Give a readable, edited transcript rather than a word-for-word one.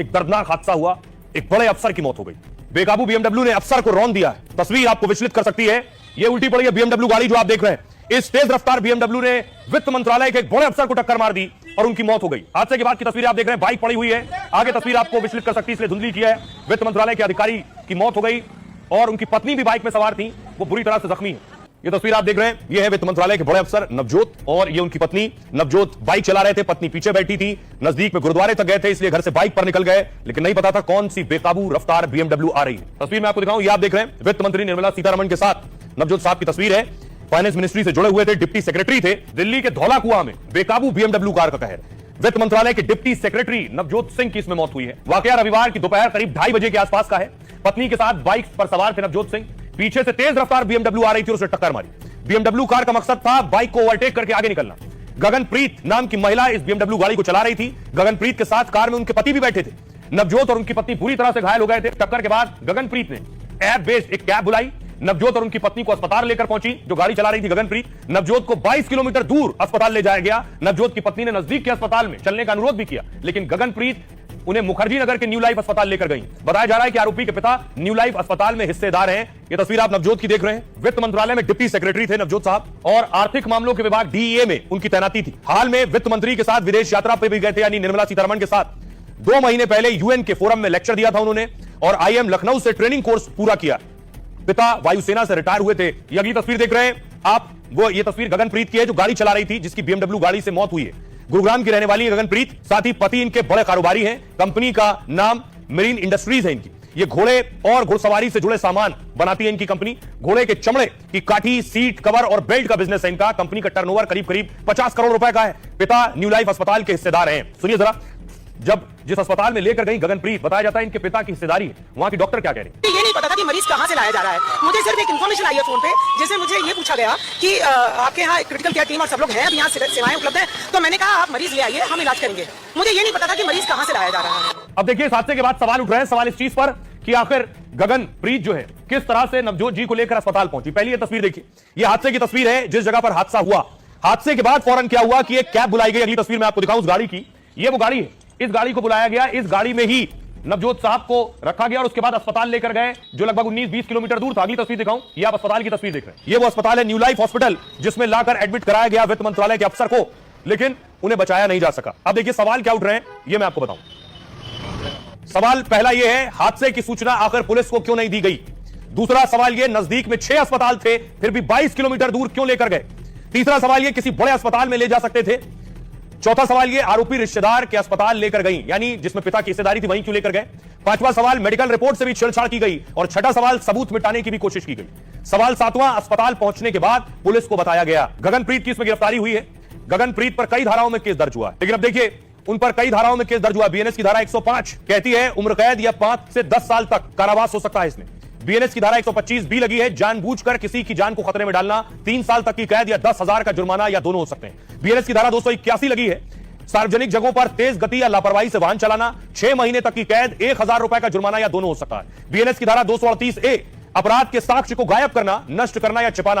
एक दर्दनाक हादसा हुआ, एक बड़े अफसर की मौत हो गई। बेकाबू बीएमडब्ल्यू ने अफसर को रौंद दिया है। तस्वीर आपको विचलित कर सकती है। यह उल्टी पड़ी है बीएमडब्ल्यू गाड़ी जो आप देख रहे हैं। इस तेज रफ्तार बीएमडब्ल्यू ने वित्त मंत्रालय के एक बड़े अफसर को टक्कर मार दी और उनकी मौत हो गई। हादसे के बाद की तस्वीर आप देख रहे हैं, बाइक पड़ी हुई है। आगे तस्वीर आपको विचलित कर सकती है, इसलिए धुंधली किया है। वित्त मंत्रालय के अधिकारी की मौत हो गई और उनकी पत्नी भी बाइक में सवार थी, वो बुरी तरह से जख्मी है। ये तस्वीर आप देख रहे हैं, ये है वित्त मंत्रालय के बड़े अफसर नवजोत और ये उनकी पत्नी। नवजोत बाइक चला रहे थे, पत्नी पीछे बैठी थी। नजदीक में गुरुद्वारे तक गए थे, इसलिए घर से बाइक पर निकल गए, लेकिन नहीं पता था कौन सी बेकाबू रफ्तार बीएमडब्ल्यू आ रही है। तस्वीर में आपको दिखाऊं, ये आप देख रहे हैं वित्त मंत्री निर्मला सीतारमण के साथ नवजोत साहब की तस्वीर है। फाइनेंस मिनिस्ट्री से जुड़े हुए थे, डिप्टी सेक्रेटरी थे। दिल्ली के धौला कुआं में बेकाबू बीएमडब्ल्यू कार का कहर। वित्त मंत्रालय के डिप्टी सेक्रेटरी नवजोत सिंह की इसमें मौत हुई है। वाकया रविवार की दोपहर करीब 2:30 बजे के आसपास का है। पत्नी के साथ बाइक पर सवार थे नवजोत सिंह। पीछे से तेज रफ्तार बीएमडब्ल्यू आ रही थी और उसे टक्कर मारी। बीएमडब्ल्यू कार का मकसद था बाइक को ओवरटेक करके आगे निकलना। गगनप्रीत नाम की महिला इस बीएमडब्ल्यू गाड़ी को चला रही थी। गगनप्रीत के साथ कार में उनके पति भी बैठे थे। नवजोत और उनकी पत्नी बुरी तरह से घायल हो गए थे। टक्कर के बाद गगनप्रीत ने ऐप बेस्ड एक कैब बुलाई। नवजोत और उनकी पत्नी को अस्पताल लेकर पहुंची, जो गाड़ी चला रही थी गगनप्रीत। नवजोत को 22 किलोमीटर दूर अस्पताल ले जाया गया। नवजोत की पत्नी ने नजदीक के अस्पताल में चलने का अनुरोध भी किया, लेकिन गगनप्रीत उन्हें मुखर्जी नगर के न्यू लाइफ अस्पताल लेकर गई। बताया जा रहा है कि आरोपी के पिता न्यू लाइफ अस्पताल में हिस्सेदार हैं। ये तस्वीर आप नवजोत की देख रहे हैं। वित्त मंत्रालय में डिप्टी सेक्रेटरी थे नवजोत साहब और आर्थिक मामलों के विभाग डीईए में उनकी तैनाती थी। हाल में वित्त मंत्री के साथ विदेश यात्रा पर भी गए थे, यानी निर्मला सीतारमण के साथ। 2 महीने पहले यूएन के फोरम में लेक्चर दिया था उन्होंने और आईएम लखनऊ से ट्रेनिंग कोर्स पूरा किया। पिता वायुसेना से रिटायर हुए थे। ये अगली तस्वीर देख रहे हैं आप, वो ये तस्वीर गगनप्रीत की है जो गाड़ी चला रही थी, जिसकी बीएमडब्ल्यू गाड़ी से मौत हुई है। गुरुग्राम की रहने वाली है गगनप्रीत। साथ ही पति इनके बड़े कारोबारी हैं। कंपनी का नाम मरीन इंडस्ट्रीज है इनकी। ये घोड़े और घुड़सवारी से जुड़े सामान बनाती है इनकी कंपनी। घोड़े के चमड़े की काठी, सीट कवर और बेल्ट का बिजनेस है इनका। कंपनी का टर्नओवर करीब 50 करोड़ रुपए का है। पिता न्यू लाइफ अस्पताल के हिस्सेदार हैं। सुनिए जरा, जब जिस अस्पताल में लेकर गई गगनप्रीत, बताया जाता है इनके पिता की हिस्सेदारी है। वहां की डॉक्टर क्या कह रही है? ये नहीं पता था कि मरीज कहां से लाया जा रहा है। मुझे सिर्फ एक इन्फॉर्मेशन आई है फोन पे, जैसे मुझे ये पूछा गया कि आपके यहाँ क्रिटिकल केयर टीम और सब लोग हैं, अब यहाँ सेवाएं उपलब्ध हैं। तो मैंने कहा आप मरीज ले आइए, हम इलाज करेंगे। मुझे ये नहीं पता था कि मरीज कहां से लाया जा रहा है। अब देखिए, इस हादसे के बाद सवाल उठ रहे हैं। सवाल इस चीज पर कि आखिर गगनप्रीत जो है किस तरह से नवजोत जी को लेकर अस्पताल पहुंची। पहली ये तस्वीर देखिए, ये हादसे की तस्वीर है जिस जगह पर हादसा हुआ। हादसे के बाद फौरन क्या हुआ कि एक कैब बुलाई गई। अगली तस्वीर में आपको दिखाऊं उस गाड़ी की। ये वो गाड़ी है, इस गाड़ी को बुलाया गया। इस गाड़ी में ही नवजोत साहब को रखा गया और उसके बाद अस्पताल लेकर गए, जो लगभग 19-20 किलोमीटर दूर था। अगली तस्वीर दिखाऊं, ये आप अस्पताल की तस्वीर देख रहे हैं। ये वो अस्पताल है न्यू लाइफ हॉस्पिटल, जिसमें लाकर एडमिट कराया गया वित्त मंत्रालय के अफसर को, लेकिन उन्हें बचाया नहीं जा सका। अब देखिए सवाल क्या उठ रहे हैं, ये मैं आपको बताऊं। सवाल पहला यह है, हादसे की सूचना आखिर पुलिस को क्यों नहीं दी गई। दूसरा सवाल यह, नजदीक में 6 अस्पताल थे, फिर भी 22 किलोमीटर दूर क्यों लेकर गए। तीसरा सवाल यह, किसी बड़े अस्पताल में ले जा सकते थे। चौथा सवाल ये, आरोपी रिश्तेदार के अस्पताल लेकर गई, यानी जिसमें पिता की हिस्सेदारी थी वहीं क्यों लेकर गए। पांचवा सवाल, मेडिकल रिपोर्ट से भी छेड़छाड़ की गई। और छठा सवाल, सबूत मिटाने की भी कोशिश की गई। सवाल सातवां, अस्पताल पहुंचने के बाद पुलिस को बताया गया। गगनप्रीत की इसमें गिरफ्तारी हुई है। गगनप्रीत पर कई धाराओं में केस दर्ज हुआ, लेकिन अब देखिए उन पर कई धाराओं में केस दर्ज हुआ। बीएनएस की धारा 105 कहती है उम्र कैद या 5 से 10 साल तक कारावास हो सकता है इसमें। बीएनएस की धारा 125 भी लगी है, जानबूझकर किसी की जान को खतरे में डालना, 3 साल तक की कैद या 10,000 का जुर्माना या दोनों हो सकते हैं। बीएनएस की धारा 281 लगी है, सार्वजनिक जगहों पर तेज गति या लापरवाही से वाहन चलाना, 6 महीने तक की कैद, 1,000 रुपए का जुर्माना या दोनों हो सकता है। बीएनएस की धारा 238A, अपराध के साक्ष्य को गायब करना, नष्ट करना या छिपाना।